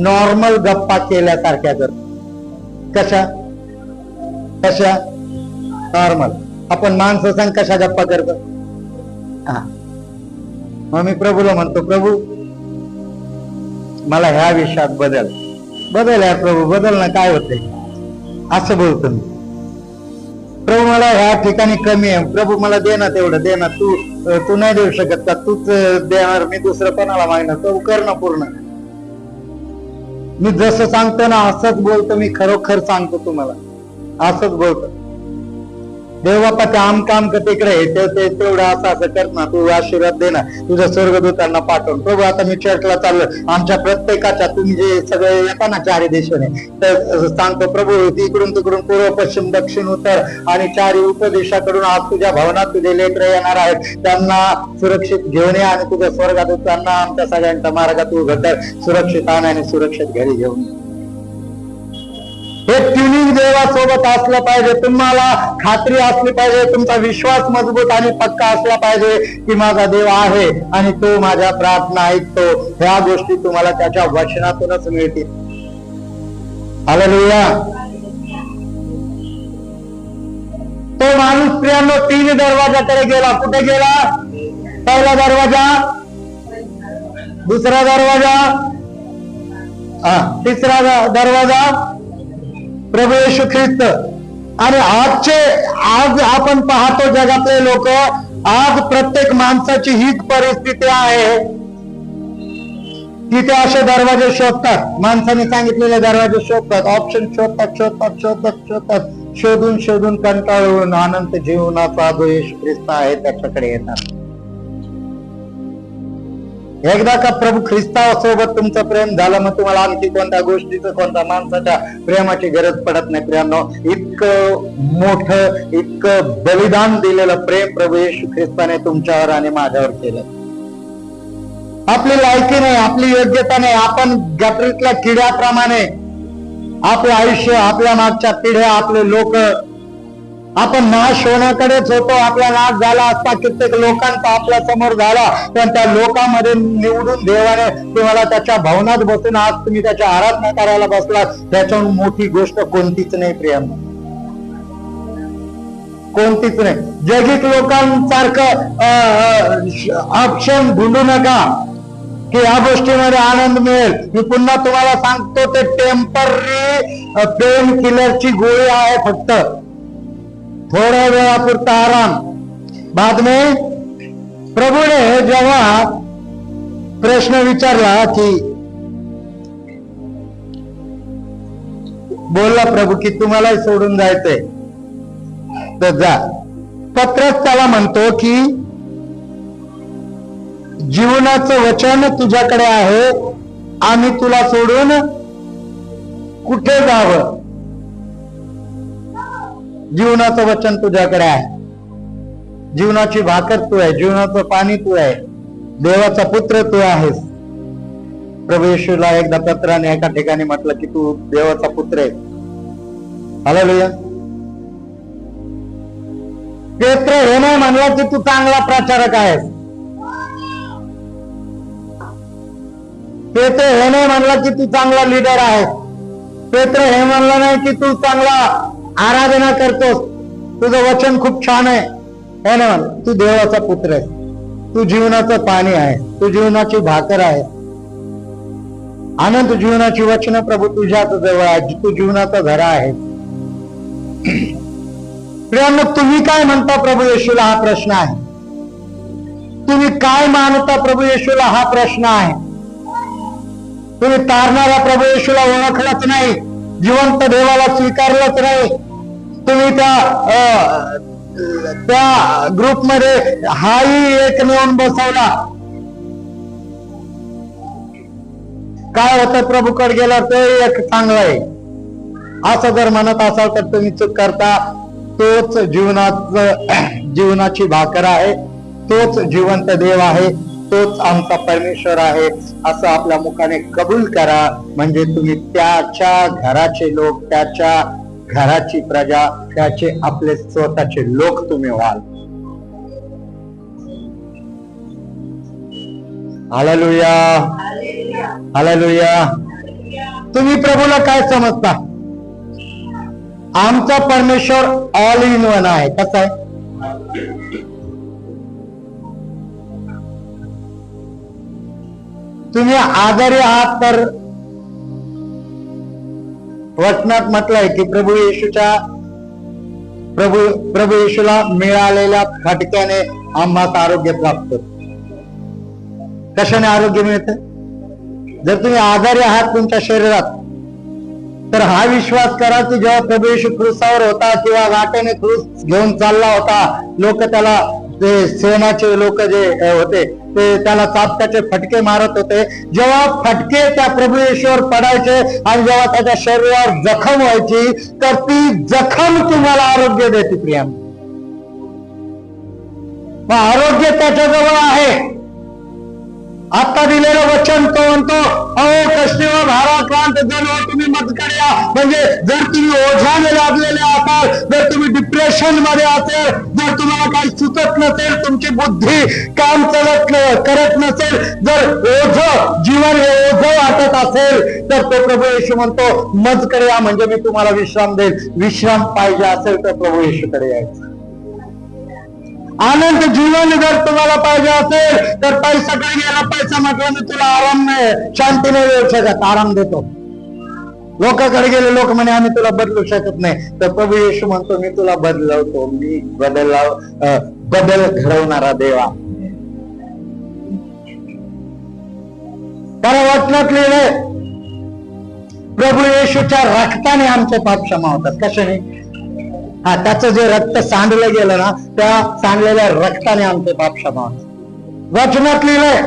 नॉर्मल गप्पा केल्यासारख्या करतो. कशा कशा नॉर्मल आपण माणसं सांग कशा गप्पा करतो. मग मी प्रभूला म्हणतो, प्रभू मला ह्या विषयात बदल यार प्रभू, बदल ना, काय होते असं बोलतो मी. प्रभू मला ह्या ठिकाणी कमी आहे, प्रभू मला दे ना, तेवढं दे ना, तू नाही देऊ शकत का, तूच देणार, मी दुसरं कोणाला मागणार, प्रभू कर ना पूर्ण. मी जसं सांगतो ना असंच बोलतो, मी खरोखर सांगतो तुम्हाला, असंच बोलतो. देव बाप्पा ते काम कर तिकडे तेवढं असं कर ना, तू आशीर्वाद दे ना, तुझ्या स्वर्गदूतांना पाठवून. प्रभू आता मी चर्चला चाललो, आमच्या प्रत्येकाच्या तुम्ही जे सगळे येता ना चारी दिशेने, तर सांगतो प्रभू इकडून तिकडून पूर्व पश्चिम दक्षिण उत्तर आणि चारी उपदेशाकडून आज तुझ्या भवनात तुझे लेकरं येणार आहेत, त्यांना सुरक्षित घेऊन ये आणि तुझ्या स्वर्गदूतांना आमच्या सगळ्यांच्या मार्गात उभं कर, सुरक्षित आण आणि सुरक्षित घरी घेऊन. हे ट्युनिंग देवासोबत असलं पाहिजे. तुम्हाला खात्री असली पाहिजे, तुमचा विश्वास मजबूत आणि पक्का असला पाहिजे की माझा देव आहे आणि तो माझ्या प्रार्थना ऐकतो. ह्या गोष्टी तुम्हाला त्याच्या वचनातूनच मिळतील. हालेलुया. तो माणूस प्रियांनो 3 दरवाजाकडे गेला. कुठे गेला? पहिला दरवाजा, दुसरा दरवाजा, तिसरा दरवाजा प्रभू येशू ख्रिस्त. आणि आज आपण पाहतो जगातले लोक, आज प्रत्येक माणसाची हीच परिस्थिती आहे की ते असे दरवाजे शोधतात, माणसाने सांगितलेले दरवाजे शोधतात, ऑप्शन शोधतात, शोधून कंटाळून अनंत जीवनाचा जो येशू ख्रिस्त आहे त्याच्याकडे येतात. एकदा का प्रभू ख्रिस्तासोबत तुमचं प्रेम झालं, मग तुम्हाला आणखी कोणत्या गोष्टीचं, कोणत्या माणसाच्या प्रेमाची गरज पडत नाही. प्रियांनो, इतकं मोठं, इतकं बलिदान दिलेलं प्रेम प्रभू येशू ख्रिस्ताने तुमच्यावर आणि माझ्यावर केलं. आपली लायकी नाही, आपली योग्यता नाही, आपण गटरीतल्या किड्याप्रमाणे आपलं आयुष्य, आपल्या मागच्या पिढ्या, आपले लोक, आपण नाश होण्याकडेच होतो. आपला नाश झाला असता कित्येक लोकांचा आपल्या समोर झाला, पण त्या लोकांमध्ये निवडून देवाने तुम्हाला त्याच्या भवनात बसून आज तुम्ही त्याच्या आराधना करायला बसलात. त्याच्याहून मोठी गोष्ट कोणतीच नाही प्रियांनो, कोणतीच नाही. जगिक लोकांसारखं ऑप्शन ढूंढू नका की या गोष्टीमध्ये आनंद मिळेल. मी पुन्हा तुम्हाला सांगतो, ते टेम्पररी पेन किलरची गोळी आहे फक्त, थोड्या वेळापुरता आराम. बाद में प्रभूने जेव्हा प्रश्न विचारला की, बोलला प्रभू की तुम्हालाही सोडून जायचंय तर जा. पत्रस त्याला म्हणतो की जीवनाचं वचन तुझ्याकडे आहे, आम्ही तुला सोडून कुठे जावं? जीवनाचं वचन तुझ्याकडे आहे, जीवनाची भाकर तू आहे, जीवनाचं पाणी तू आहे, देवाचा पुत्र तू आहेस. प्रभू येशूला एकदा पत्राने एका ठिकाणी म्हटलं की तू देवाचा पुत्र आहे. हालेलुया. पेत्र हे नाही म्हणलं की तू चांगला प्रचारक आहेस. पेत्र हे नाही म्हणलं की तू चांगला लीडर आहेस. पेत्र हे म्हणलं नाही की तू चांगला आराधना करतोस, तुझं वचन खूप छान आहे, हे ना, तू देवाचा पुत्र आहे, तू जीवनाचं पाणी आहे, तू जीवनाची भाकर आहे, आनंद जीवनाची वचन प्रभू तुझ्याच जवळ आहे, तू जीवनाचा झरा आहे. प्रियांनो, तुम्ही काय म्हणता प्रभू येशूला हा प्रश्न आहे. तुम्ही काय मानता प्रभू येशूला हा प्रश्न आहे. तुम्ही तारणाऱ्या प्रभू येशूला ओळखलंच नाही, जिवंत देवाला स्वीकारलंच नाही, तुम्ही त्या ग्रुपमध्ये हाही एक नेऊन बसवला. काय होतं प्रभूकडे गेला तो एक चांगला आहे, असं जर म्हणत असाल तर तुम्ही चूक करता. तोच जीवनाची भाकर आहे, तोच जिवंत देव आहे, तोच आमचा परमेश्वर आहे असं आपल्या मुखाने कबूल करा. म्हणजे तुम्ही त्याच्या घराचे लोक, त्याच्या घराची प्रजा, त्याचे आपले स्वतःचे लोक तुम्ही व्हाल. Hallelujah, hallelujah. तुम्ही प्रभूला काय समजता? आमचा परमेश्वर ऑल इन वन आहे. कसा आहे? तुम्ही आजारी आहात तर वचनात म्हटलंय की प्रभू येशूला मिळालेल्या फटक्याने आम्हाला आरोग्य प्राप्त. कशाने आरोग्य मिळतं? जर तुम्ही आजारी आहात तुमच्या शरीरात, तर हा विश्वास करा की जेव्हा प्रभू येशू क्रूसावर होता किंवा वाटेने क्रूस घेऊन चालला होता, लोक त्याला, ते सेनाचे लोक जे होते ते त्याला चाबकाचे फटके मारत होते. जेव्हा फटके त्या प्रभू येशूवर पडायचे आणि जेव्हा त्याच्या शरीरावर जखम व्हायची, तर ती जखम तुम्हाला आरोग्य देते प्रिया. मग आरोग्य त्याच्याजवळ आहे. आता दिलेलं वचन तो म्हणतो, अहो कष्टी व भाराक्रांत जन हो, तुम्ही मजकडे या. म्हणजे जर तुम्ही ओझाने लाभलेले असाल, जर तुम्ही डिप्रेशन मध्ये असेल, जर तुम्हाला काही सुचत नसेल, तुमची बुद्धी काम करत नसेल, जर जीवन हे ओझ वाटत असेल, तर तो प्रभू येशू म्हणतो मजकडे या, म्हणजे मी तुम्हाला विश्राम देईल. विश्राम पाहिजे असेल तर प्रभू येशूकडे यायचं. आनंद जीवन जर तुम्हाला पाहिजे असेल तर पैशाकडे गेला, पैसा म्हटलं मी तुला आराम नाही, शांती नाही देऊ शकत. आराम देतो. लोकांकडे गेले, लोक म्हणे आम्ही तुला बदलू शकत नाही, तर प्रभू येशू म्हणतो मी तुला बदलवतो. मी बदल घडवणारा देवा. कारण वचनात लिहिलंय प्रभू येशूच्या रक्ताने आमचे पाप क्षमा होतात. कशाने? हा, त्याचं जे रक्त सांडलं गेलं ना, त्या सांडलेल्या रक्ताने आमचे पाप क्षमा होतात. वचनात लिहिलंय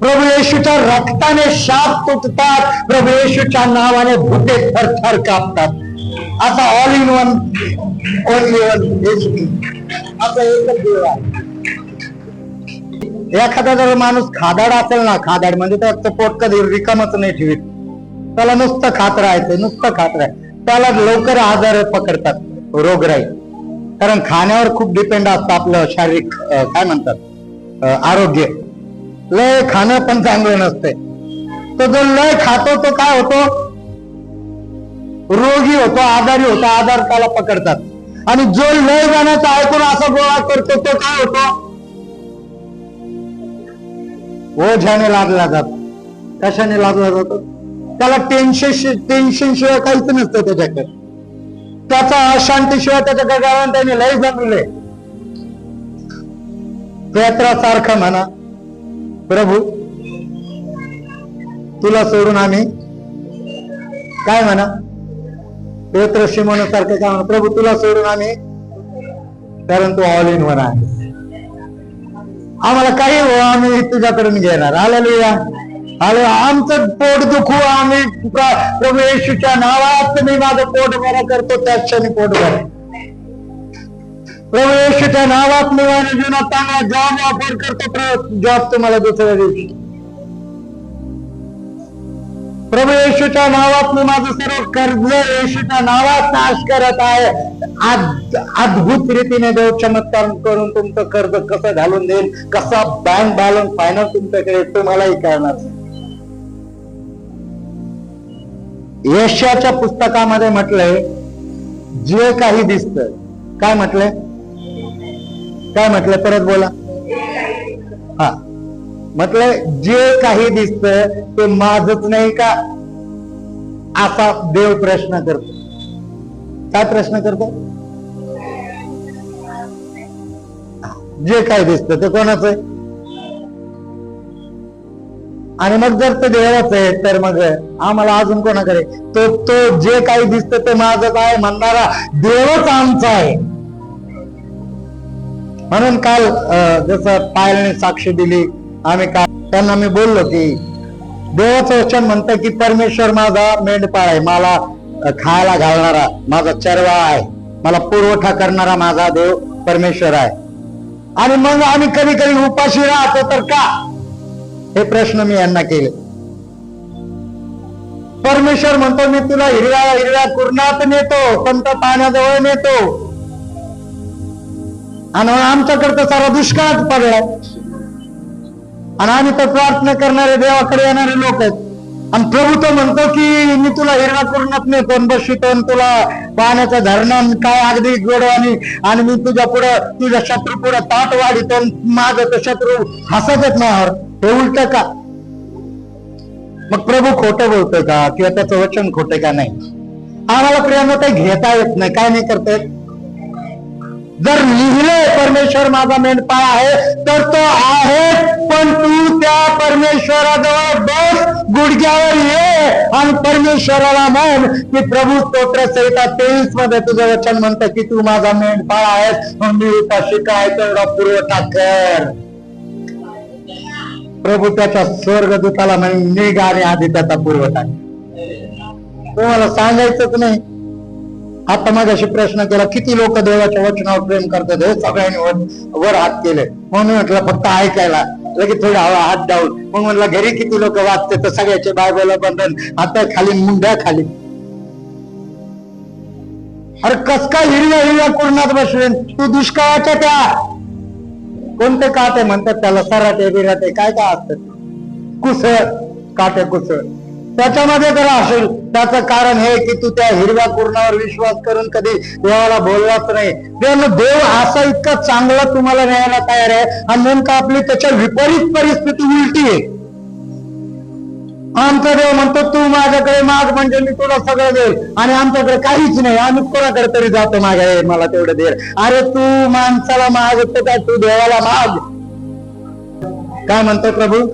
प्रभू येशूच्या रक्ताने शाप तुटतात, प्रभू येशूच्या नावाने भुते थरथर कापतात. असा all in one, only one Yeshu, असं एकच देव आहे. एखादा जर माणूस खादाड असेल ना, खादाड म्हणजे त्याचं पोट कधी रिकामच नाही ठेवीत, त्याला नुसतं खात राहायचं, नुसतं खात राहायचं, त्याला लवकर आजार पकडतात, रोगराई. कारण खाण्यावर खूप डिपेंड असतं आपलं शारीरिक काय म्हणतात आरोग्य. लय खाणं पण चांगलं नसतंय. तो जो लय खातो तो काय होतो? रोगी होतो, आजारी होतो, आजार त्याला पकडतात. आणि जो लय जाण्याचं ऐकून असा गोळा करतो तो काय होतो? ओझ्याने लादला जातो. कशाने लादला जातो? त्याला टेन्शन शिवाय काहीच नसतं त्याच्याकडे. त्याचा अशांतीशिवाय त्याच्या गावात त्याने लय जमले. पेत्रासारखं म्हणा, प्रभू तुला सोडून आम्ही काय म्हणा, पेत्र शिमोनासारखं काय म्हणा, प्रभू तुला सोडून आम्ही, कारण तू ऑल इन वन आहे. आम्हाला काही हो, आम्ही तुझ्याकडून घेणार. हालेलुया. आमचं पोट दुखू, आम्ही प्रभू येशूच्या नावात मी माझं पोट बरं करतो, त्याच क्षणी पोट बरं. प्रभू येशूच्या नावात मी माझ्या जीवनात चांगला जॉब ऑफर करतो, जॉब तुम्हाला दुसऱ्या दिवशी. प्रभू येशूच्या नावात मी माझं सर्व कर्ज येशूच्या नावात नाश करत आहे. अद्भुत रीतीने देव चमत्कार करून तुमचं कर्ज कसं घालून देईल, कसा बँक बॅलन्स फायनान्स तुमच्याकडे तुम्हालाही कळणार. यशाच्या पुस्तकामध्ये म्हटलंय जे काही दिसतं, काय म्हटलंय? काय म्हटलंय? परत बोला. हा, म्हटलंय जे काही दिसतं ते माझच नाही का, असा देव प्रश्न करतो. काय प्रश्न करतो? जे काही दिसतं ते कोणाचं आहे? आणि मग जर ते देवाच आहे तर मग आम्हाला अजून कोणाकडे? तो जे काही दिसतं ते माझंच आहे म्हणणारा देवच आमचा आहे. म्हणून काल जसं पायलने साक्ष दिली, आम्ही काल त्यांना मी बोललो की देवाचं वचन म्हणतं की परमेश्वर माझा मेंढपाळ आहे, मला खायला घालणारा माझा चरवा आहे, मला पुरवठा करणारा माझा देव परमेश्वर आहे. आणि मग आम्ही कधी कधी उपाशी राहतो तर का, हे प्रश्न मी यांना केले. परमेश्वर म्हणतो मी तुला हिरव्या हिरव्या कुरणात नेतो, संत पाण्याजवळ नेतो. आणि आमच्याकडे तर सारा दुष्काळच पडलाय आणि आम्ही तर प्रार्थना करणारे देवाकडे येणारे लोक आहेत. आणि प्रभू तो म्हणतो की मी तुला हिरव्या कुरणात नेतो, बसवितो, तुला पाण्याचं धरण काय अगदी गोडवानी, आणि मी तुझ्या पुढं तुझ्या शत्रू पुढे ताट वाढितो, माझं तर शत्रू हसतच नाही. हे उलट का? मग प्रभू खोटं बोलतोय का किंवा त्याचं वचन खोटं का? नाही. आम्हाला प्रियांनो काही घेता येत नाही, काय नाही करता येत. जर लिहिलंय परमेश्वर माझा मेंढपाळ आहे तर तो आहे, पण तू त्या परमेश्वराजवळ बस, गुडघ्यावर ये आणि परमेश्वराला म्हण की प्रभू स्तोत्र संहिता 23 मध्ये तुझं वचन म्हणतं की तू माझा मेंढपाळ आहेस, मी उपाशी काय तेवढा पुरवठा कर. प्रभू त्याच्या स्वर्गदूताला म्हणे निघ आणि आधी त्याचा पुरवठा. तुम्हाला सांगायचंच नाही. आता मागाशी प्रश्न केला किती लोक देवाच्या वचनावर प्रेम करतात, हे सगळ्यांनी वर हात केले. म्हणून म्हटलं फक्त ऐकायला, लगेच थोडा हात डाऊन. मग म्हटलं घरी किती लोक वाचते, तर सगळ्याचे बायबल बंधन आता खाली, मुंड्या खाली. अरे कस काय हिरव्या हिरव्या कुरणात बसले तू? दुष्काळाच्या त्या कोणते काटे म्हणतात त्याला, सराटे बिराटे काय काय असतात, कुसळ, काटे कुसळ, त्याच्यामध्ये जर असेल त्याचं कारण हे की तू त्या हिरव्या कुरणावर विश्वास करून कधी देवाला बोललाच नाही. देव असा इतका चांगला तुम्हाला न्यायला तयार आहे आणि नेमकं आपली त्याच्या विपरीत परिस्थिती उलटी आहे. आमचा देव म्हणतो तू माझ्याकडे माग म्हणजे मी तुला सगळं देईल, आणि आमच्याकडे काहीच नाही. आम्ही कोणाकडे तरी जातो मागे, मला तेवढं दे. अरे तू माणसाला मागतो काय, तू देवाला माग. काय म्हणतो प्रभू?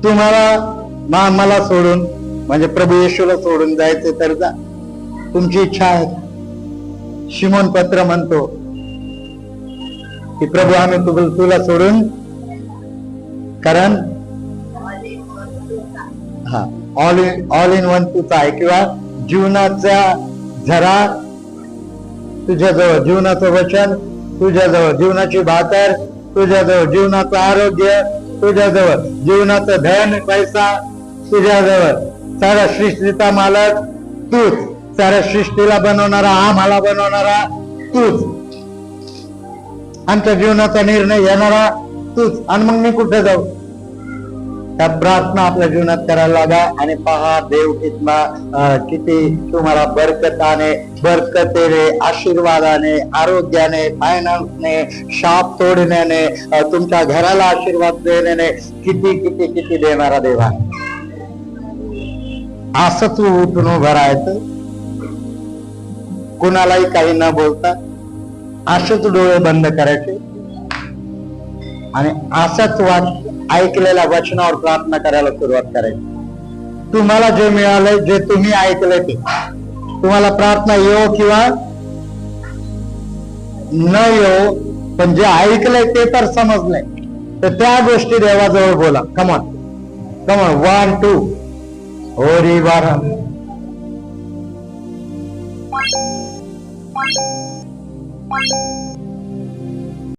तुम्हाला मला सोडून म्हणजे प्रभू येशूला सोडून जायचे तर जा, तुमची इच्छा आहे. शिमोन पत्र म्हणतो की प्रभू आम्ही तुला सोडून, कारण हा ऑल इन वन तूच आहे, किंवा जीवनाचा झरा तुझ्याजवळ, जीवनाचं वचन तुझ्याजवळ, जीवनाची भाकर तुझ्याजवळ, जीवनाचं आरोग्य तुझ्याजवळ, जीवनाचं धन पैसा तुझ्याजवळ, साऱ्या सृष्टीचा मालक तूच, साऱ्या सृष्टीला बनवणारा, आम्हाला बनवणारा तूच, आमच्या जीवनाचा निर्णय घेणारा तूच. आणि मग मी कुठे जाऊ? त्या प्रार्थना आपल्या जीवनात करायला लागा आणि पहा देव किती तुम्हाला बरकतेने, आशीर्वादाने, आरोग्याने, फायनान्सने, शाप तोडण्याने, तुमच्या घराला आशीर्वाद देण्याने किती किती किती देणारा देव आहे. असंच उठून उभं राहायचं, कुणालाही काही न बोलता असेच डोळे बंद करायचे आणि असंच ऐकलेल्या वचनावर प्रार्थना करायला सुरुवात करायची. तुम्हाला जे मिळालंय, जे तुम्ही ऐकलंय ते तुम्हाला प्रार्थना येऊ किंवा न येऊ, पण जे ऐकलंय ते तर समजलंय, तर त्या गोष्टी देवाजवळ बोला. कमॉन 1 2 होरी बारा.